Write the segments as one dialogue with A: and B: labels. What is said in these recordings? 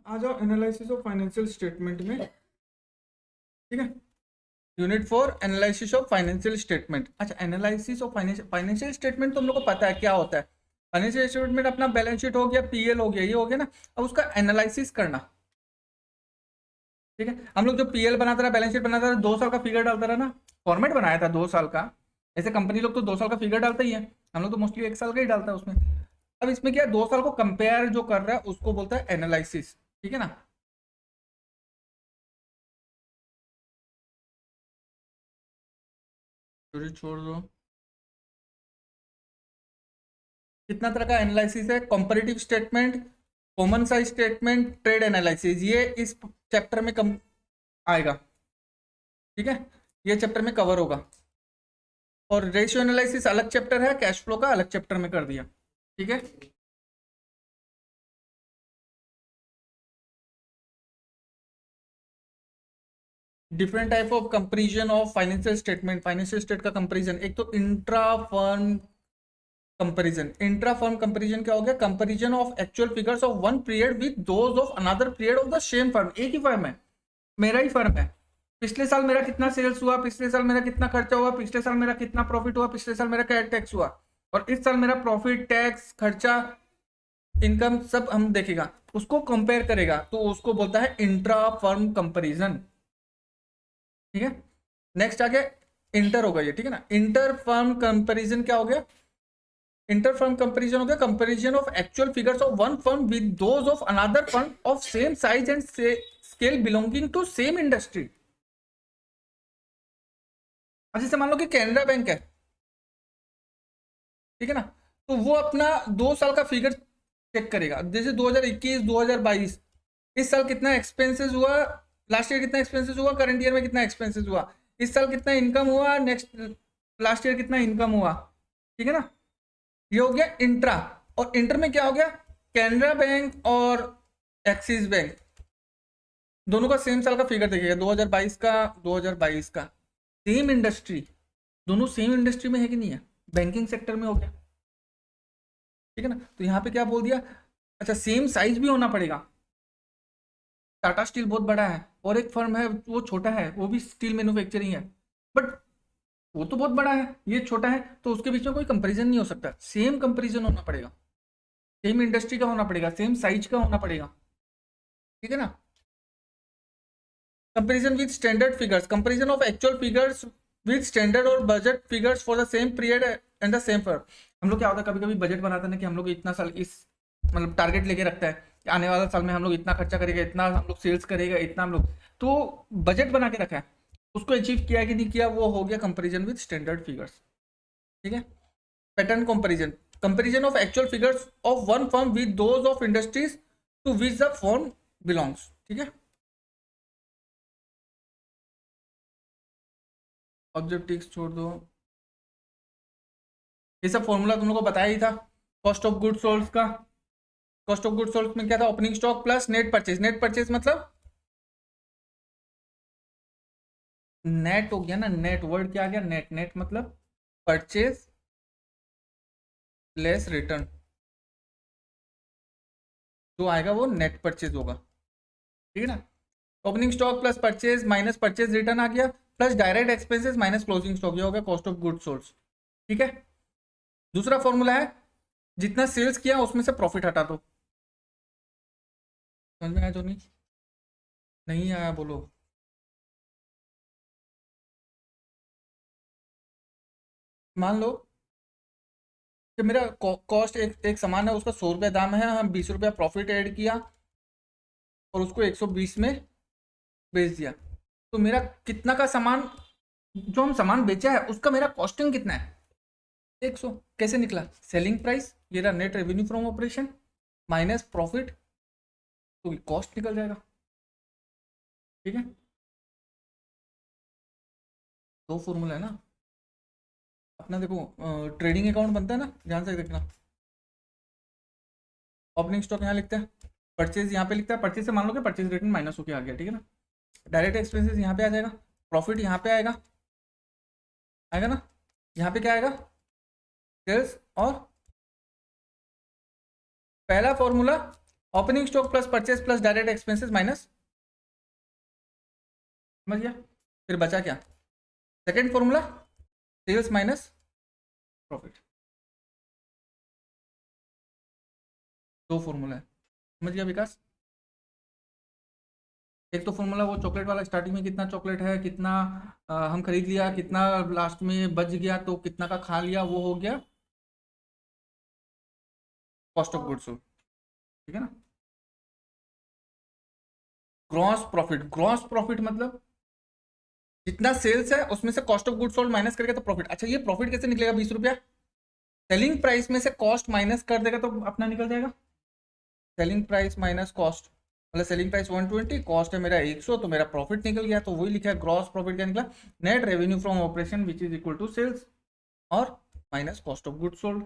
A: आ जाओ analysis of financial statement में। ठीक है, unit 4 analysis of financial statement. अच्छा, एनालिसिस ऑफ फाइनेंशियल स्टेटमेंट तो हम लोग को पता है क्या होता है। फाइनेंशियल स्टेटमेंट अपना बैलेंस शीट हो गया, पीएल हो गया, ये हो गया ना। अब उसका एनालिसिस करना। ठीक है, हम लोग जो पीएल बनाता रहा, बैलेंस शीट बनाता रहा, 2 साल का फिगर डालता रहा ना, फॉर्मेट बनाया था 2 साल का। ऐसे कंपनी लोग तो 2 साल का फिगर डालता ही है, हम लोग तो मोस्टली 1 साल का ही डालता है उसमें। अब इसमें क्या है, 2 साल को कंपेयर जो कर रहा है उसको बोलता है एनालिसिस। ठीक है ना। छोड़ दो। कितना तरह का एनालिसिस है, comparative statement, common size statement, trade analysis, ये इस चैप्टर में कम आएगा। ठीक है, ये चैप्टर में कवर होगा। और रेशियो एनालिसिस अलग चैप्टर है, कैश फ्लो का अलग चैप्टर में कर दिया। ठीक है, different type of comparison of financial statement. Financial state का कंपेरिजन, एक तो intra firm comparison. Intra firm comparison क्या हो गया, comparison of actual figures of one period with those of another period of the same firm. एक ही firm है, मेरा ही firm है। पिछले साल मेरा कितना सेल्स हुआ, पिछले साल मेरा कितना खर्चा हुआ, पिछले साल मेरा कितना प्रॉफिट हुआ, पिछले साल मेरा क्या टैक्स हुआ, और इस साल मेरा प्रॉफिट, टैक्स, खर्चा, इनकम सब हम देखेगा, उसको कंपेयर करेगा, तो उसको बोलता है इंट्रा फर्म कंपेरिजन। ठीक है, नेक्स्ट आ गया इंटर हो गया ये। ठीक है ना, इंटर फर्म कंपेरिजन क्या हो गया, इंटर फर्म कंपेरिजन हो गया comparison of actual figures of one firm with those of another firm of same size and scale belonging to same industry. अब जैसे मान लो कि कैनरा बैंक है, ठीक है ना, तो वो अपना 2 साल का फिगर चेक करेगा, जैसे 2021 2022, इस साल कितना एक्सपेंसेस हुआ, लास्ट ईयर कितना एक्सपेंसेस हुआ, करंट ईयर में कितना एक्सपेंसेस हुआ, इस साल कितना इनकम हुआ, नेक्स्ट लास्ट ईयर कितना इनकम हुआ। ठीक है ना, ये हो गया इंट्रा। और इंटर में क्या हो गया, कैनरा बैंक और एक्सिस बैंक दोनों का सेम साल का फिगर देखिएगा, 2022 का, 2022 का, सेम इंडस्ट्री, दोनों सेम इंडस्ट्री में है कि नहीं है, बैंकिंग सेक्टर में हो गया। ठीक है ना, तो यहाँ पे क्या बोल दिया, अच्छा सेम साइज भी होना पड़ेगा। टाटा स्टील बहुत बड़ा है और एक फर्म है वो छोटा है, वो भी स्टील मैन्युफैक्चरिंग है, बट वो तो बहुत बड़ा है, ये छोटा है, तो उसके बीच में कोई कंपैरिजन नहीं हो सकता। सेम कंपैरिजन होना पड़ेगा, सेम इंडस्ट्री का होना पड़ेगा, सेम साइज का होना पड़ेगा। ठीक है ना, comparison with standard figures, comparison of actual figures with standard और budget figures for the same period and the same firm. हम लोग क्या होता है, कभी कभी बजट बनाते हैं ना, कि हम लोग इतना साल इस मतलब टारगेट लेके रखता है कि आने वाला साल में हम लोग इतना खर्चा करेगा, इतना हम लोग सेल्स करेगा, इतना हम लोग, तो बजट बना के रखा है, उसको अचीव किया कि नहीं किया, वो हो गया कंपैरिजन विद स्टैंडर्ड फिगर्स। ठीक है, pattern comparison, comparison of actual figures of one firm with those of industries to which the firm belongs. ठीक है, ऑब्जेक्टिव्स छोड़ दो, ये सब फॉर्मूला तुम लोग को बताया ही था। कॉस्ट ऑफ गुड सोल्ड का, कॉस्ट ऑफ गुड सोल्ड में क्या था, opening stock plus net purchase. Net purchase मतलब नेट हो गया ना, नेट वर्ड क्या आ गया, नेट, नेट मतलब परचेज लेस रिटर्न, जो आएगा वो नेट परचेज होगा। ठीक है ना, opening stock plus purchase minus purchase return आ गया, plus direct expenses minus closing stock, ये हो गया कॉस्ट ऑफ गुड सोल्ड। ठीक है, दूसरा फॉर्मूला है जितना सेल्स किया उसमें से प्रॉफिट हटा दो। समझ में आया तो नहीं, नहीं आया बोलो। मान लो कि मेरा कॉस्ट एक सामान है, उसका 100 रुपया दाम है, हम 20 रुपया प्रॉफिट ऐड किया और उसको 120 में बेच दिया, तो मेरा कितना का सामान, जो हम सामान बेचा है उसका मेरा कॉस्टिंग कितना है, 100। कैसे निकला, सेलिंग प्राइस, ये रहा net revenue from operation minus profit, तो कॉस्ट निकल जाएगा। ठीक है, दो फॉर्मूला है ना अपना, देखो ट्रेडिंग अकाउंट बनता है ना, ध्यान से देखना, ओपनिंग स्टॉक यहाँ लिखते हैं, परचेज यहाँ पे लिखता है, परचेज से मान लो कि परचेज रिटर्न माइनस होकर आ गया। ठीक है ना, डायरेक्ट एक्सपेंसेस यहाँ पे आ जाएगा, प्रॉफिट यहाँ पे आएगा, आएगा ना, यहाँ पे क्या आएगा, सेल्स। और पहला formula opening stock plus purchase plus direct expenses minus, समझ गया? फिर बचा क्या? Second formula sales minus profit. दो फॉर्मूला है, समझ गया विकास? एक तो फॉर्मूला वो चॉकलेट वाला, स्टार्टिंग में कितना चॉकलेट है, कितना हम खरीद लिया, कितना लास्ट में बच गया तो कितना का खा लिया, वो हो गया कॉस्ट ऑफ गुड्स सोल्ड, ठीक है ना? ग्रॉस प्रॉफिट मतलब जितना सेल्स है उसमें से cost of goods sold minus करेगा तो प्रॉफिट। अच्छा ये प्रॉफिट कैसे निकलेगा? 20 रुपया सेलिंग प्राइस में से कॉस्ट माइनस कर देगा तो अपना निकल जाएगा सेलिंग प्राइस माइनस कॉस्ट। मतलब सेलिंग प्राइस 120, कॉस्ट है मेरा 100, तो मेरा प्रॉफिट निकल गया। तो वही लिखा है ग्रॉस प्रॉफिट, क्या निकला? Net revenue from operation which is equal to sales और minus cost of goods sold,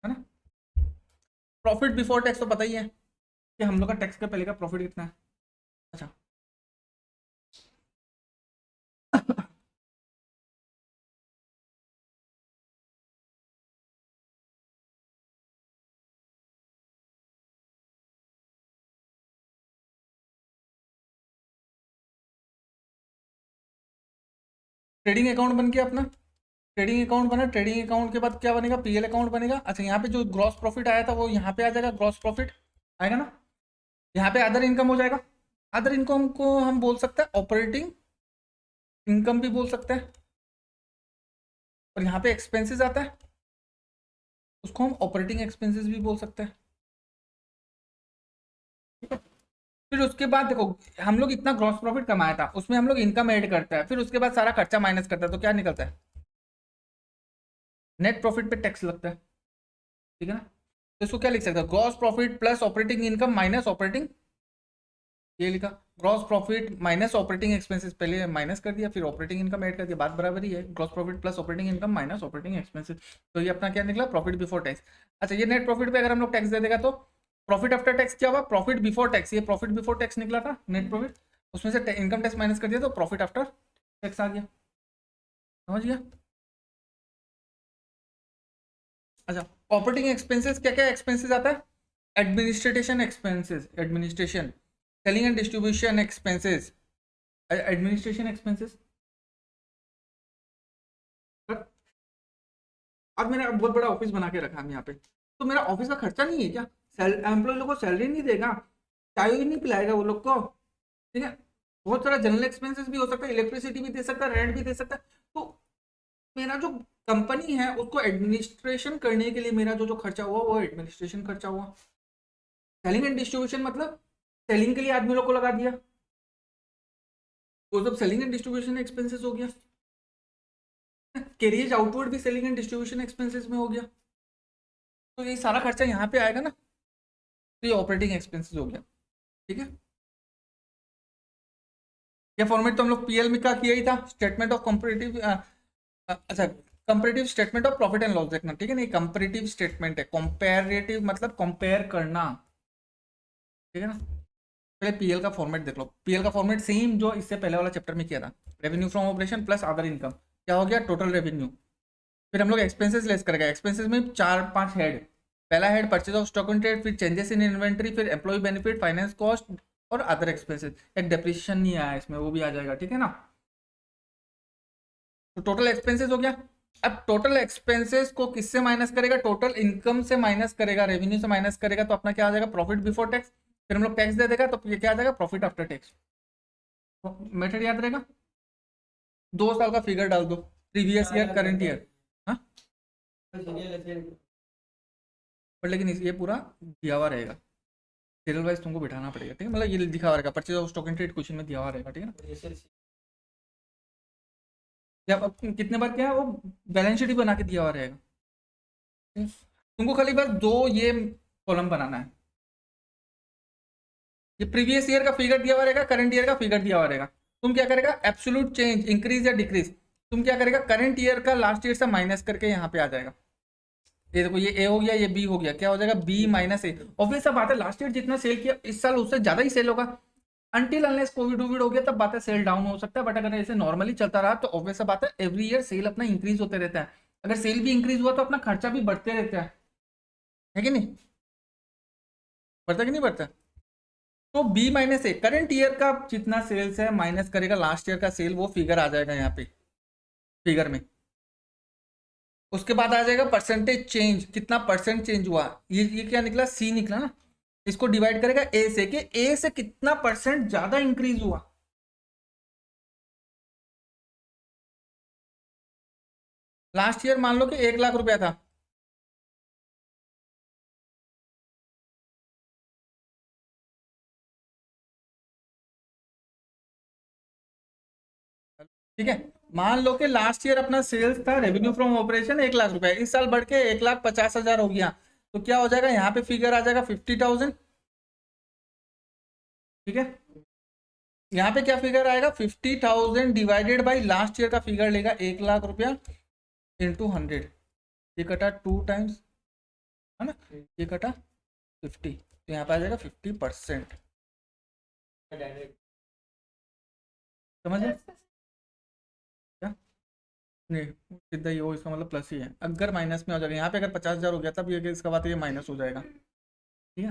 A: है ना? प्रॉफिट बिफोर टैक्स तो पता ही है कि हम लोग का टैक्स का पहले का प्रॉफिट कितना है। अच्छा ट्रेडिंग अकाउंट बन गया अपना, ट्रेडिंग अकाउंट बना, ट्रेडिंग अकाउंट के बाद क्या बनेगा? पीएल अकाउंट बनेगा। अच्छा यहाँ पे जो ग्रॉस प्रॉफिट आया था वो यहाँ पे आ जाएगा, ग्रॉस प्रॉफिट आएगा ना? यहाँ पे अदर इनकम हो जाएगा। अदर इनकम को हम बोल सकते हैं ऑपरेटिंग इनकम भी बोल सकते हैं, और यहाँ पे एक्सपेंसेस आता है उसको हम ऑपरेटिंग एक्सपेंसेस भी बोल सकते हैं, ठीक है? फिर उसके बाद देखो हम लोग इतना ग्रॉस प्रॉफिट कमाया था, उसमें हम लोग इनकम ऐड करता है, फिर उसके बाद सारा खर्चा माइनस करता है, तो क्या निकलता है? नेट प्रॉफिट पे टैक्स लगता है, ठीक है ना? तो इसको क्या लिख सकते हैं? Gross profit plus operating income minus operating, ये लिखा gross profit minus operating expenses, पहले माइनस कर दिया फिर ऑपरेटिंग इनकम ऐड कर दिया, बात बराबर ही है। Gross profit plus operating income minus operating expenses, तो ये अपना क्या निकला? Profit before tax. अच्छा ये नेट प्रॉफिट पे अगर हम लोग टैक्स दे देगा तो प्रॉफिट आफ्टर टैक्स क्या हुआ? प्रॉफिट बिफोर टैक्स, ये प्रॉफिट बिफोर टैक्स निकला था नेट प्रॉफिट, उसमें से इनकम टैक्स माइनस कर दिया तो प्रॉफिट आफ्टर टैक्स आ गया, समझ गया? अच्छा ऑपरेटिंग एक्सपेंसेस क्या क्या एक्सपेंसेस आता है? Administration expenses, administration, selling and distribution expenses, administration expenses. अब मैंने बहुत बड़ा ऑफिस बना के रखा है यहाँ पे, तो मेरा ऑफिस का खर्चा नहीं है क्या? एम्प्लॉय लोगों को सैलरी नहीं देगा, चाय ही नहीं पिलाएगा वो लोग को, ठीक है? बहुत सारा जनरल एक्सपेंसेस भी हो सकता है, इलेक्ट्रिसिटी भी दे सकता है, रेंट भी दे सकता है। तो मेरा जो कंपनी है उसको एडमिनिस्ट्रेशन करने के लिए मेरा जो जो खर्चा हुआ वो एडमिनिस्ट्रेशन खर्चा हुआ। सेलिंग एंड डिस्ट्रीब्यूशन मतलब सेलिंग के लिए आदमी लोग को लगा दिया, वो सब सेलिंग एंड डिस्ट्रीब्यूशन एक्सपेंसेस हो गया। कैरियज आउटवर्ड भी सेलिंग एंड डिस्ट्रीब्यूशन एक्सपेंसेस में हो गया, तो ये सारा खर्चा यहाँ पे आएगा ना, तो ये ऑपरेटिंग एक्सपेंसेस हो गया, ठीक है? ये फॉर्मेट तो हम लोग पीएल में का किया ही था, स्टेटमेंट ऑफ कंपैरेटिव, अच्छा comparative statement of profit and loss देखना, ठीक है? नहीं कंपैरेटिव स्टेटमेंट है, कंपैरेटिव मतलब कंपेयर करना, ठीक है ना? पहले पीएल का फॉर्मेट देख लो, पीएल का फॉर्मेट सेम जो इससे पहले वाला चैप्टर में किया था, revenue from operation plus other income, क्या हो गया? Total revenue. फिर हम लोग एक्सपेंसेस लेस करेगा, एक्सपेंसेस में 4-5 हेड, पहला head purchase of stock and trade, फिर चेंजेस इन इन्वेंट्री, फिर एम्प्लॉय बेनिफिट, फाइनेंस कॉस्ट और अदर एक्सपेंसेस। एक डेप्रिसिएशन नहीं आया इसमें, वो भी आ जाएगा, ठीक है ना? तो टोटल एक्सपेंसेस हो गया। अब टोटल एक्सपेंसेस को किससे माइनस करेगा? टोटल इनकम से माइनस करेगा, रेवेन्यू से माइनस करेगा, तो अपना क्या आ जाएगा? Profit before tax. फिर हम लोग टैक्स दे देगा तो ये क्या आ जाएगा? Profit after tax. मेथड याद रहेगा, 2 साल का फिगर डाल दो, प्रीवियस ईयर करंट ईयर, हाँ? पर लेकिन ये पूरा दिया हुआ रहेगा, सीरियल वाइज तुमको बिठाना पड़ेगा, ठीक है? मतलब ये दिखा हुआ रहेगा, purchase of stock and trade question में दिया हुआ रहेगा, ठीक है ना? जब अब कितने बार क्या है वो बैलेंस शीट ही बना के दिया हुआ रहेगा, तुमको खाली बस दो ये कॉलम बनाना है। ये प्रीवियस ईयर का फिगर दिया हुआ रहेगा, करंट ईयर का फिगर दिया हुआ रहेगा, तुम क्या करेगा? एब्सोल्यूट चेंज, इंक्रीज या डिक्रीज, तुम क्या करेगा? करंट ईयर का लास्ट ईयर से माइनस करके यहाँ पे आ जाएगा। ये देखो ये ए हो गया, ये बी हो गया, क्या हो जाएगा? बी माइनस ए। ऑब्वियस सा बात है, लास्ट ईयर जितना सेल किया इस साल उससे ज्यादा ही सेल होगा, अनटिल अनलेस कोविड वोविड हो गया तब बात है सेल डाउन हो सकता है, बट अगर ऐसे नॉर्मली चलता रहा तो ऑब्वियस सा बात है एवरी ईयर सेल अपना इंक्रीज होते रहता है। अगर सेल भी इंक्रीज हुआ तो अपना खर्चा भी बढ़ते रहता है कि नहीं? बढ़ता कि नहीं बढ़ता? तो बी माइनस ए करंट ईयर का जितना सेल्स है माइनस करेगा लास्ट ईयर का सेल, वो फिगर आ जाएगा यहाँ पे फिगर में। उसके बाद आ जाएगा परसेंटेज चेंज, कितना परसेंट चेंज हुआ, ये क्या निकला, सी निकला ना। इसको डिवाइड करेगा ए से कि ए से कितना परसेंट ज्यादा इंक्रीज हुआ। लास्ट ईयर मान लो कि 1 लाख रुपया था, ठीक है। मान लो कि लास्ट ईयर अपना सेल्स था, रेवेन्यू फ्रॉम ऑपरेशन 1 लाख रुपया, इस साल बढ़ के 1,50,000 हो गया। तो क्या हो जाएगा, यहाँ पे फिगर आ जाएगा 50,000, ठीक है। यहाँ पे क्या फिगर आएगा, 50,000 डिवाइडेड बाई लास्ट ईयर का फिगर लेगा 1 लाख रुपया इंटू 100, ये कटा 2 टाइम्स, है ना, ये कटा 50, तो यहाँ पे आ जाएगा 50%। समझ गए क्या? नहीं, सीधा ही हो, इसका मतलब प्लस ही है। अगर माइनस में हो जाएगा, यहाँ पे अगर 50,000 हो गया तब ये इसका बात ये माइनस हो जाएगा, ठीक है।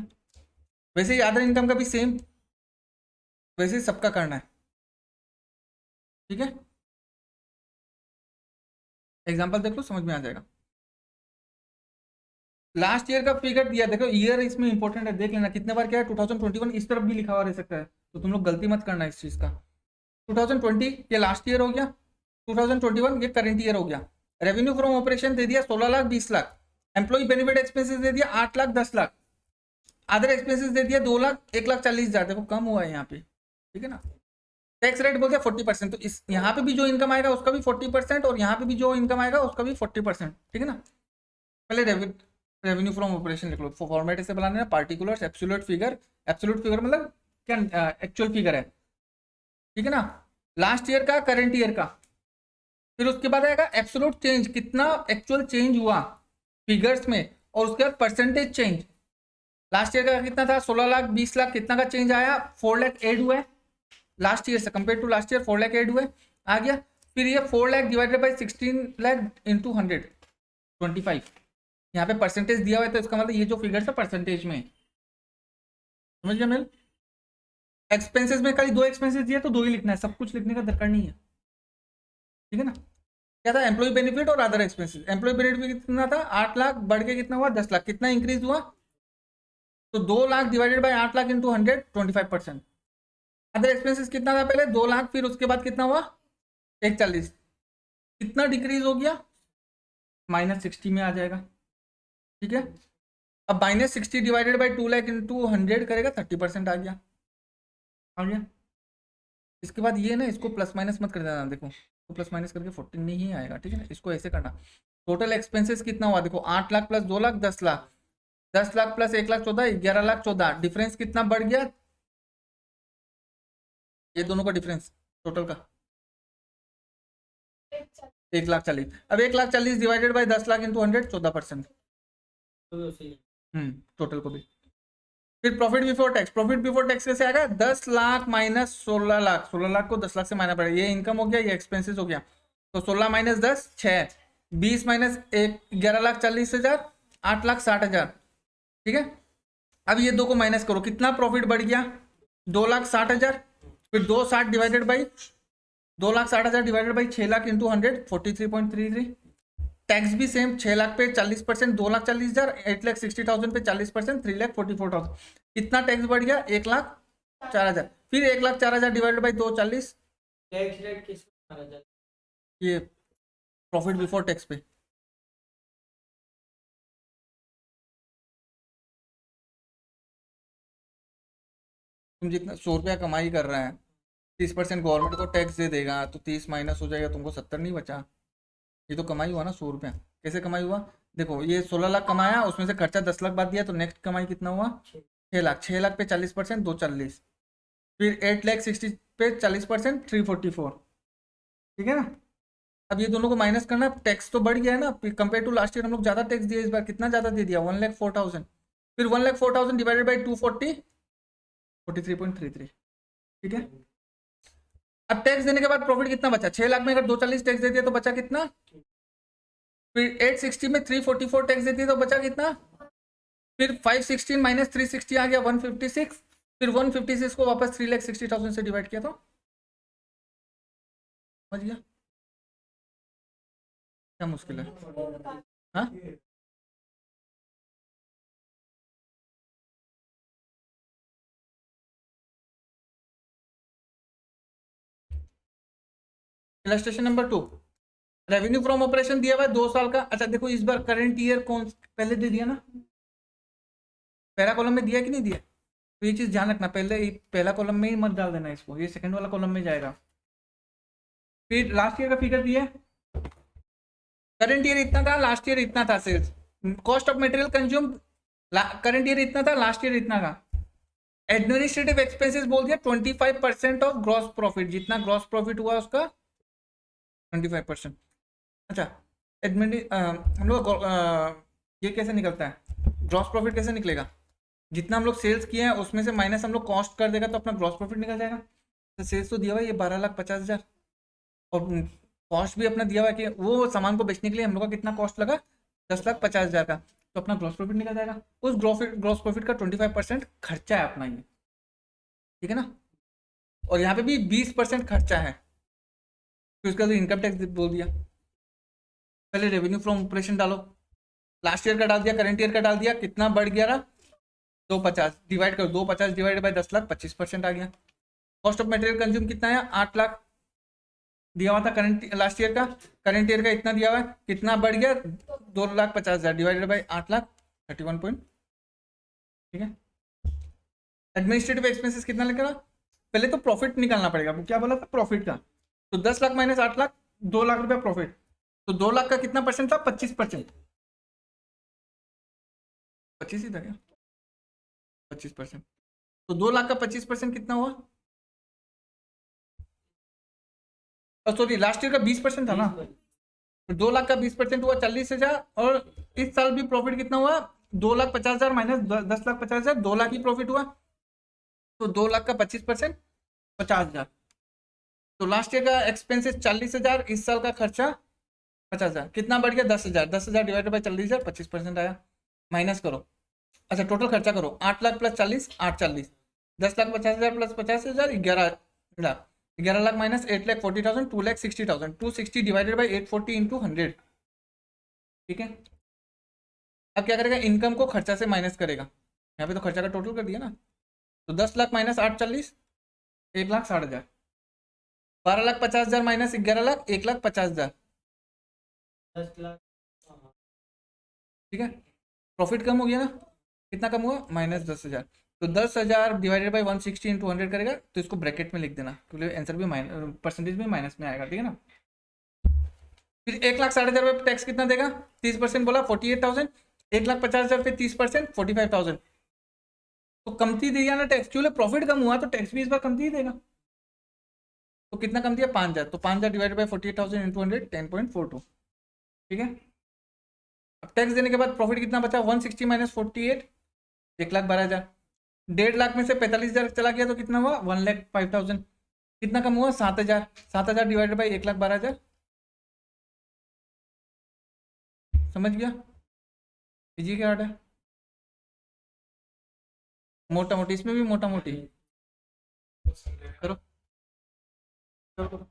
A: वैसे ही अदर इनकम का भी सेम, वैसे ही सबका करना है, ठीक है। एग्जाम्पल देख लो, समझ में आ जाएगा। लास्ट ईयर का फिगर दिया, देखो ईयर इसमें इंपॉर्टेंट है, देख लेना कितने बार क्या है, 2021 इस तरफ भी लिखा हुआ रह सकता है, तो तुम लोग गलती मत करना इस चीज का। 2020 ये लास्ट ईयर हो गया, 2021 ये करंट ईयर हो गया। रेवेन्यू फ्रॉम ऑपरेशन दे दिया 16 lakh 20 lakh, employ benefit expenses दे दिया 8 लाख 10 लाख, अदर एक्सपेंसेस दे दिया 2 लाख 1,40,000, देखो कम हुआ है यहाँ पे, ठीक है ना। टैक्स रेट बोलते हैं 40%, तो इस यहाँ पे भी जो इनकम आएगा उसका भी 40% और यहाँ पे भी जो इनकम आएगा उसका भी 40%, ठीक है ना। पहले रेवेन्यू फ्रॉम ऑपरेशन लिख लो, फॉर्मेट ऐसे बनाने हैं, particulars absolute figure, absolute figure मतलब क्या, एक्चुअल फिगर है, ठीक है ना, लास्ट ईयर का करंट ईयर का। फिर उसके बाद आएगा एब्सोल्यूट चेंज, कितना एक्चुअल चेंज हुआ फिगर्स में, और उसके बाद परसेंटेज चेंज। लास्ट ईयर का कितना था, 16 लाख 20 लाख, कितना का चेंज आया, 4 लाख ऐड हुआ है लास्ट ईयर से, compare to last year 4 lakh add हुए, आ गया। फिर ये 4 lakh divided by 16 lakh into 100, 25, यहाँ पे परसेंटेज दिया हुआ है, तो इसका मतलब ये जो फिगर है परसेंटेज में, समझ गया मेल। एक्सपेंसेस में खाली 2 एक्सपेंसेस दिए तो 2 ही लिखना है, सब कुछ लिखने का दरकार नहीं है, ठीक है ना। क्या था, एम्प्लॉय बेनिफिट और अदर एक्सपेंसेस। एम्प्लॉय बेनिफिट कितना था, 8 लाख, बढ़ के कितना हुआ 10 लाख, कितना इंक्रीज हुआ, तो 2 lakh divided by 8 lakh into 100, 25%। Other expenses कितना था पहले 2 लाख, फिर उसके बाद कितना हुआ 140, कितना डिक्रीज हो गया, -60 में आ जाएगा, ठीक है। अब -60 डिवाइडेड बाई 2 लाख इंटू 100 करेगा 30% आ गया। इसके बाद ये ना, इसको प्लस माइनस मत कर देना, देखो तो प्लस माइनस करके 14 में ही आएगा, ठीक है ना, इसको ऐसे करना। टोटल एक्सपेंसेस कितना हुआ, देखो 8 lakh plus 2 lakh 10 lakh, 10 lakh plus 1 lakh 14, 11 lakh 14, difference कितना बढ़ गया, ये दोनों का डिफरेंस टोटल का 1,40,000। अब 1,40,000 divided by 10 lakh into 100, 14%, total को भी। फिर profit before tax, profit before tax कैसे आएगा, 10 लाख माइनस 16 लाख, 16 लाख को 10 लाख से माइनस पड़ेगा, ये इनकम हो गया, ये एक्सपेंसेस हो गया, तो 16 माइनस 10 6, 20 माइनस 1 11,40,000, 8,60,000, ठीक है। अब ये दो को माइनस करो, कितना प्रॉफिट बढ़ गया 2,60,000, फिर 2,60 divided by 2,60,000 divided by 6 lakh into 100, 43.33। Tax भी सेम, 6 लाख पे 40%, 2,40,000, 8,60,000 पे 40%, 3,44,000, कितना टैक्स बढ़ गया 1,04,000, फिर 1,04,000 डिवाइडेड बाई 240,
B: टैक्स रेट किस पे मारा जाता
A: ये प्रॉफिट बिफोर टैक्स पे। तुम जितना 100 रुपया कमाई कर रहे हैं, 30% गवर्नमेंट को टैक्स दे देगा, तो 30 माइनस हो जाएगा, तुमको 70 नहीं बचा, ये तो कमाई हुआ ना 100 रुपया। कैसे कमाई हुआ, देखो ये 16 लाख कमाया, उसमें से खर्चा 10 लाख बाद दिया, तो नेक्स्ट कमाई कितना हुआ 6 लाख, 6 लाख पे 40%, 240, फिर 8,60,000 पे 40%, 344, ठीक है ना। अब ये दोनों को माइनस करना, टैक्स तो बढ़ गया है ना, कंपेयर टू लास्ट ईयर हम लोग ज्यादा टैक्स दिया, इस बार कितना ज्यादा दे दिया 1,04,000, फिर 1,04,000 डिवाइडेड बाई 240, 43.33, ठीक है। अब टैक्स देने के बाद प्रॉफिट कितना बचा, 6 लाख में अगर 240 टैक्स दे दिया तो बचा कितना, फिर 860 में 344 टैक्स देती है तो बचा कितना फिर 516 माइनस 360 आ गया 156, फिर 156 को वापस 3,60,000 से डिवाइड किया तो समझ गया क्या मुश्किल है? हाँ illustration number 2, revenue from operation दिया हुआ है 2 साल का। अच्छा देखो इस बार करंट ईयर कौन पहले दे दिया ना, पहला कॉलम में दिया कि नहीं दिया, तो ये चीज ध्यान रखना, पहला कॉलम में ही मत डाल देना इसको, ये सेकंड वाला कॉलम में जाएगा। फिर लास्ट ईयर का फिगर दिया है, करंट ईयर इतना था, लास्ट ईयर इतना था sales. Cost of material consume current year इतना था, लास्ट ईयर इतना था। एडमिनिस्ट्रेटिव एक्सपेंसेस बोल दिया 25% ऑफ ग्रॉस प्रॉफिट, जितना ग्रॉस प्रॉफिट हुआ उसका 25%। अच्छा हम लोग ये कैसे निकलता है, ग्रॉस प्रॉफिट कैसे निकलेगा, जितना हम लोग सेल्स किए हैं उसमें से माइनस हम लोग कॉस्ट कर देगा तो अपना ग्रॉस प्रॉफिट निकल जाएगा। तो सेल्स तो दिया हुआ है ये 12,50,000 और कॉस्ट भी अपना दिया हुआ है कि वो सामान को बेचने के लिए हम लोग का कितना कॉस्ट लगा 10,50,000 का, तो अपना ग्रॉस प्रॉफिट निकल जाएगा। उस ग्रॉस प्रॉफिट का 25% खर्चा है अपना ये, ठीक है ना, और यहाँ पे भी 20% खर्चा है। फिर उसका इनकम टैक्स बोल दिया, पहले रेवेन्यू फ्रॉम ऑपरेशन डालो, लास्ट ईयर का डाल दिया, करंट ईयर का डाल दिया, कितना बढ़ गया रहा 250, डिवाइड करो 250 डिवाइड बाई 10 लाख 25% आ गया। कॉस्ट ऑफ मटेरियल कंज्यूम कितना है 8 लाख दिया हुआ था करंट लास्ट ईयर का, करंट ईयर का इतना दिया हुआ है, कितना बढ़ गया 2,50,000 डिवाइडेड बाई 8 लाख 31 पॉइंट, ठीक है। एडमिनिस्ट्रेटिव एक्सपेंसेस कितना लगेगा, पहले तो प्रॉफिट निकालना पड़ेगा, क्या बोला था प्रॉफिट का, तो 10 लाख माइनस 8 लाख 2 लाख रुपया प्रॉफिट, तो 2 लाख का कितना परसेंट था 25%, 25 ही था क्या 25%, तो 2 लाख का 25% कितना हुआ, सॉरी लास्ट ईयर का 20% था ना, तो 2 लाख का 20% हुआ 40,000, और इस साल भी प्रॉफिट कितना हुआ 2,50,000 माइनस 10,50,000 2 लाख ही प्रॉफिट हुआ, तो 2 लाख का 25% 50,000, तो लास्ट ईयर का एक्सपेंसेस 40,000, इस साल का खर्चा 50,000, कितना बढ़ गया 10,000, 10,000 डिवाइडेड बाई 40,000 25% आया, माइनस करो। अच्छा टोटल खर्चा करो 8 lakh plus 40 840, 10 lakh 50,000 plus 50,000 11 lakh, 11 lakh minus 8,40,000 2,60,000, 260 divided by 840 into 100, ठीक है। अब क्या करेगा इनकम को खर्चा से माइनस करेगा, यहाँ पे तो खर्चा का टोटल कर दिया ना, तो 10 लाख माइनस 840 1,60,000, 12,50,000 माइनस 11 लाख 1,50,000,
B: 10 लाख। हाँ,
A: ठीक है। प्रॉफिट कम हो गया ना, कितना कम हुआ माइनस 10,000, तो 10,000 डिवाइडेड बाई 160 इंटू 100 करेगा, तो इसको ब्रैकेट में लिख देना क्योंकि आंसर भी परसेंटेज में माइनस में आएगा, ठीक है ना। फिर 1,60,000 रुपये टैक्स कितना देगा 30% बोला 48,000, 1,50,000 पे 30% 45,000, तो कमती दिया ना टैक्स, क्योंकि प्रॉफिट कम हुआ तो टैक्स भी इस बार कमती ही देगा, तो कितना कम दिया 5,000, तो 5,000 डिवाइडेड बाई 48,000 इंटू 100 10.42, ठीक है। अब टैक्स देने के बाद प्रॉफिट कितना बचा 160 माइनस 48 1,12,000, 1.5 लाख में से 45,000 चला गया तो कितना हुआ 1,05,000, कितना कम हुआ 7,000, 7,000 डिवाइडेड बाई 1,12,000, समझ गया, कीजिए क्या है मोटा मोटी, इसमें भी मोटा मोटी करो करो करो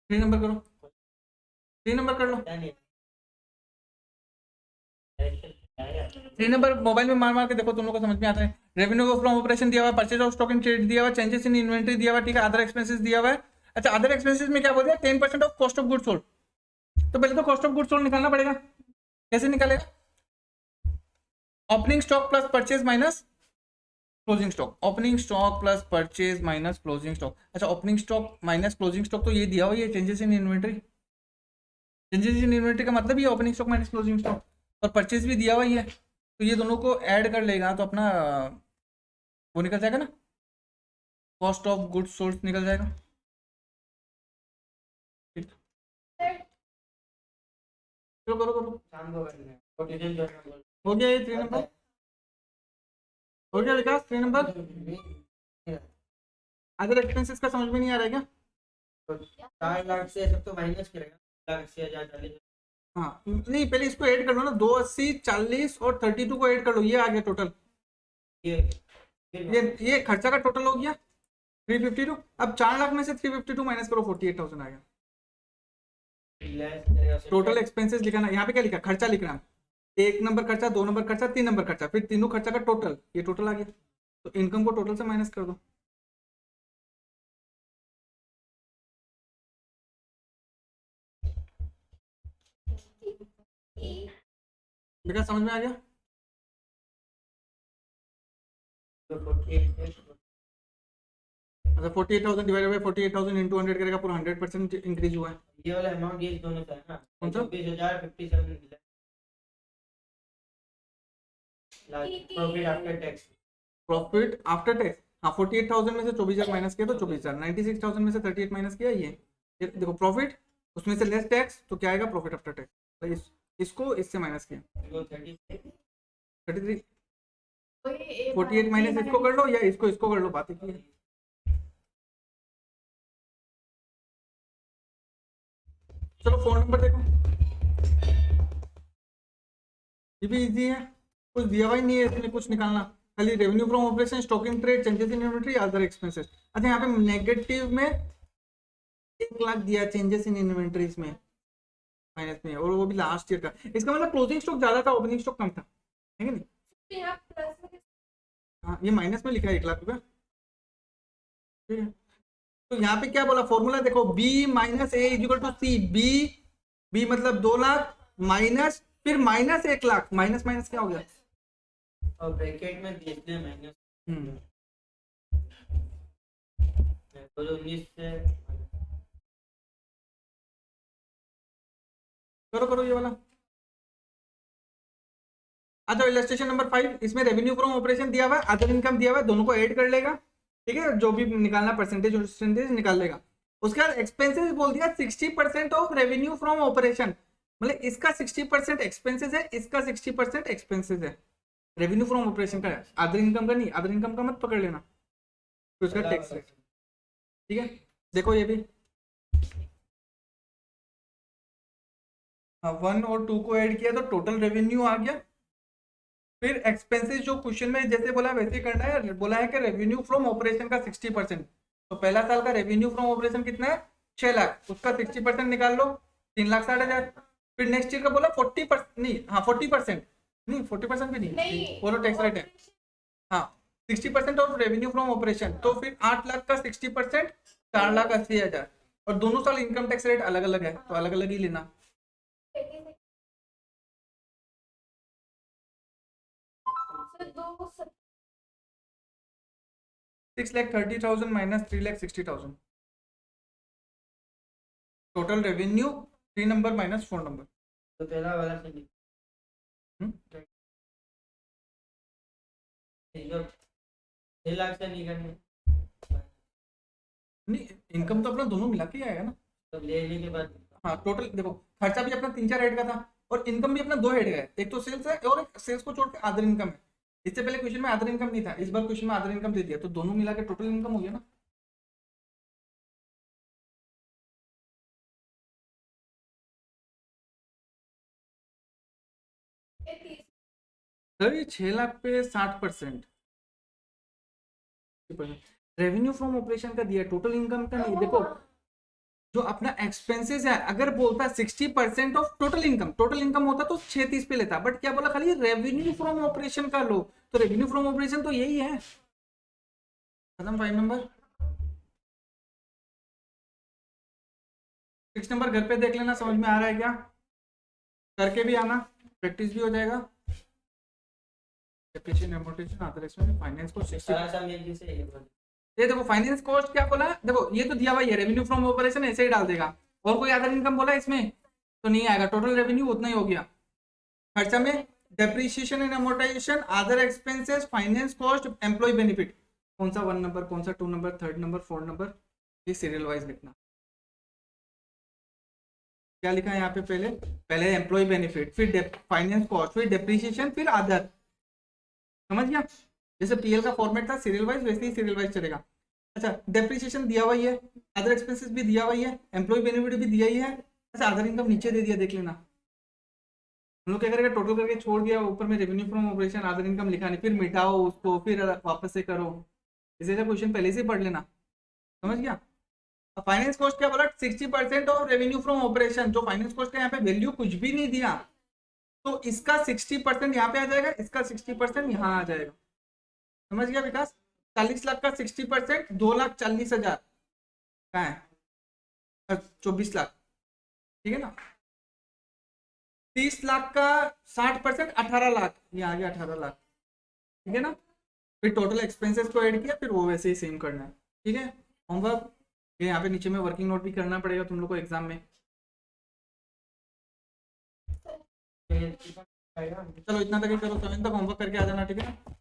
A: 3 नंबर करो, 3 नंबर कर लो,
B: क्या नहीं
A: 3 नंबर मोबाइल में मार मार के देखो तुम लोग को समझ में आता है। रेवेन्यू फ्रॉम ऑपरेशन दिया हुआ है, purchase of stock in trade दिया हुआ है, चेंजेस इन इन्वेंटरी दिया हुआ है, ठीक है, अदर एक्सपेंसेस दिया हुआ है। अच्छा अदर एक्सपेंसेस में क्या बोल दिया 10% of cost of good sold, तो पहले तो कॉस्ट ऑफ गुड सोल्ड निकालना पड़ेगा, कैसे निकालेगा opening stock plus purchase minus closing stock, opening stock plus purchase minus closing stock. अच्छा opening stock minus closing stock तो ये दिया हुआ है changes in inventory, changes in inventory का मतलब ये opening stock minus closing stock, और परचेज भी दिया हुआ ही है, तो ये दोनों को ऐड कर लेगा तो अपना वो निकल जाएगा ना, कॉस्ट ऑफ गुड्स सोल्ड निकल जाएगा, ठीक। करो करो करो,
B: शाम को करना है कोटेशन जो है बोल
A: हो गया ये 3 नंबर, हो गया विकास 3 नंबर। अदर एक्सपेंसेस का समझ में नहीं आ रहा है क्या,
B: 4 लाख से सब तो माइनस करेगा 1,80,000 40,000
A: हाँ नहीं, पहले इसको ऐड कर लो ना, 280, 40 और 32 को ऐड कर लो, ये आ गया टोटल।
B: ये
A: ये खर्चा का टोटल हो गया 352। अब 4 लाख में से 352 माइनस करो, 48,000 आ गया।
B: लेस करेगा
A: टोटल एक्सपेंसेस लिखना, यहाँ पे क्या लिखा, खर्चा लिखना, 1 नंबर खर्चा, 2 नंबर खर्चा, 3 नंबर खर्चा, फिर तीनों खर्चा का टोटल, ये टोटल आ गया। तो इनकम को टोटल से माइनस कर दो। बेटा समझ में आ गया?
B: तो 48 है।
A: अच्छा 48,000 डिवाइडेड बाय 48,000 इंटू 100 करेगा, पूरा 100% इंक्रीज हुआ है।
B: ये वाला अमाउंट ये दोनों का है ना,
A: कौन सा?
B: 24,057 lakh profit after tax.
A: Profit after tax, हाँ 48,000 में से 24,000 माइनस किया तो 24,000, 96,000 में से 38 माइनस किया, ये देखो प्रॉफिट, उसमें से लेस टैक्स, तो क्या आएगा प्रॉफिट आफ्टर टैक्स। तो इसको इससे माइनस किया, 33, 48 माइनस इसको कर लो या इसको कर लो, बात की है। चलो फोन नंबर देखो, ये भी इजी है, कुछ दिया हुआ ही नहीं है इसमें कुछ निकालना, खाली revenue from operation, stock in trade, changes in inventory, other expenses. अच्छा यहाँ पे नेगेटिव में 1 लाख दिया चेंजेस इन इन्वेंटरीज में, माइनस में, और वो भी लास्ट ईयर का। इसका मतलब क्लोजिंग स्टॉक ज्यादा था, ओपनिंग स्टॉक कम था, है कि नहीं? हाँ ये माइनस में लिखा है 1 लाख रुपया, ठीक है। तो यहाँ पे क्या बोला फॉर्मूला देखो, b minus a equal to c, b मतलब 2 लाख माइनस, फिर माइनस 1 लाख, माइनस माइनस क्या हो गया,
B: और ब्रैकेट में इसलिए माइनस तो 19 से
A: करो ये वाला। अच्छा इलस्ट्रेशन नंबर 5, इसमें रेवेन्यू फ्रॉम ऑपरेशन दिया हुआ है, अदर इनकम दिया हुआ है, दोनों को ऐड कर लेगा, ठीक है, जो भी निकालना परसेंटेज निकाल लेगा। उसके बाद एक्सपेंसेस बोल दिया 60% ऑफ रेवेन्यू फ्रॉम ऑपरेशन, मतलब इसका 60% एक्सपेंसेस है, इसका 60% एक्सपेंसेस है, रेवेन्यू फ्रॉम ऑपरेशन का है, अदर इनकम का नहीं, अदर इनकम का मत पकड़ लेना, तो उसका टैक्स है, ठीक है। देखो ये भी 1 और 2 को ऐड किया तो टोटल रेवेन्यू आ गया। फिर एक्सपेंसेस जो क्वेश्चन में जैसे बोला वैसे करना है, बोला है कि रेवेन्यू फ्रॉम ऑपरेशन का 60%, तो पहला साल का रेवेन्यू फ्रॉम ऑपरेशन कितना है 6 लाख, उसका 60% निकाल लो 3,60,000। फिर नेक्स्ट ईयर का बोला 40% नहीं, हाँ 40% नहीं, 40% भी नहीं, बोलो टैक्स रेट है, हाँ 60% ऑफ रेवेन्यू फ्रॉम ऑपरेशन, तो फिर 8 लाख का 60% 4,80,000, और दोनों साल इनकम टैक्स रेट अलग अलग है, तो अलग अलग ही लेना। 6,30,000 minus 3,60,000, total revenue 3 number minus 4 number.
B: तो पहला वाला से जो 6 लाख से नहीं करने,
A: नहीं इनकम तो अपना दोनों मिला के ही आएगा ना,
B: तो लेने के बाद
A: हाँ टोटल देखो, खर्चा भी अपना 3-4 हेड का था, और इनकम भी अपना 2 हेड का है, एक तो सेल्स है और एक सेल्स को छोड़ के अदर इनकम है। इससे पहले क्वेश्चन में अदर इनकम नहीं था, इस बार क्वेश्चन में अदर इनकम दे दिया, तो दोनों मिला के टोटल इनकम हो गया ना। सर 6 लाख पे 60%, रेवेन्यू फ्रॉम ऑपरेशन का दिया, टोटल इनकम का नहीं। देखो जो अपना एक्सपेंसेस है, अगर बोलता 60% ऑफ टोटल इनकम होता तो 36 पे लेता, बट क्या बोला खाली रेवेन्यू फ्रॉम ऑपरेशन का लो, तो रेवेन्यू फ्रॉम ऑपरेशन तो यही है, खत्म। 5 नंबर, 6 नंबर घर पे देख लेना, समझ में आ रहा है क्या, करके भी आना, प्रैक्टिस भी हो जाएगा। Depreciation amortisation other expense finance को 60,
B: सारा सा मेल से
A: ये देखो फाइनेंस कॉस्ट क्या बोला, देखो ये तो दिया हुआ है रेवेन्यू फ्रॉम ऑपरेशन, ऐसे ही डाल देगा, और कोई अदर इनकम बोला इसमें तो नहीं आएगा, टोटल रेवेन्यू उतना ही हो गया। खर्चा में depreciation and amortisation, other expenses, finance cost, employ benefit, कौन सा 1 नंबर, कौन सा 2 number, 3rd number, 4th number, ये सीरियल वाइज लिखना। क्या लिखा है यहाँ पे, पहले एम्प्लॉय बेनिफिट, फिर फाइनेंस कॉस्ट, फिर डेप्रिसिएशन, फिर अदर, समझ गया। जैसे पीएल का फॉर्मेट था सीरियल वाइज, वैसे ही सीरियल वाइज चलेगा। अच्छा डेप्रिसिएशन दिया हुआ ही है, अदर एक्सपेंसेस भी दिया हुआ ही है, एम्प्लॉय बेनिफिट भी दिया ही है। अच्छा अदर इनकम नीचे दे दिया, देख लेना, हम लोग क्या करेंगे, टोटल करके छोड़ दिया, ऊपर में revenue from operation other income लिखा नहीं, फिर मिटाओ उसको, फिर वापस से करो। इसे क्वेश्चन पहले से ही पढ़ लेना, समझ गया। फाइनेंस कॉस्ट क्या बोला, 60% ऑफ रेवेन्यू फ्रॉम ऑपरेशन। जो फाइनेंस कॉस्ट का यहाँ पे वैल्यू कुछ भी नहीं दिया, तो इसका 60% यहाँ पे आ जाएगा, इसका 60% यहाँ आ जाएगा। समझ गया विकास। 40 लाख का 60% 2,40,000 कहाँ है, 24 लाख, ठीक है ना। 30 लाख का 60% 18 लाख, ये आ गया 18 लाख, ठीक है ना। फिर टोटल एक्सपेंसेस को ऐड किया, फिर वो वैसे ही सेम करना है, ठीक है। होमवर्क ये यहाँ पे नीचे में वर्किंग नोट भी करना पड़ेगा तुम लोग को एग्जाम में।
B: ये आएगा।
A: चलो इतना तक ही करो, 7 तक होमवर्क करके आ जाना, ठीक है ना।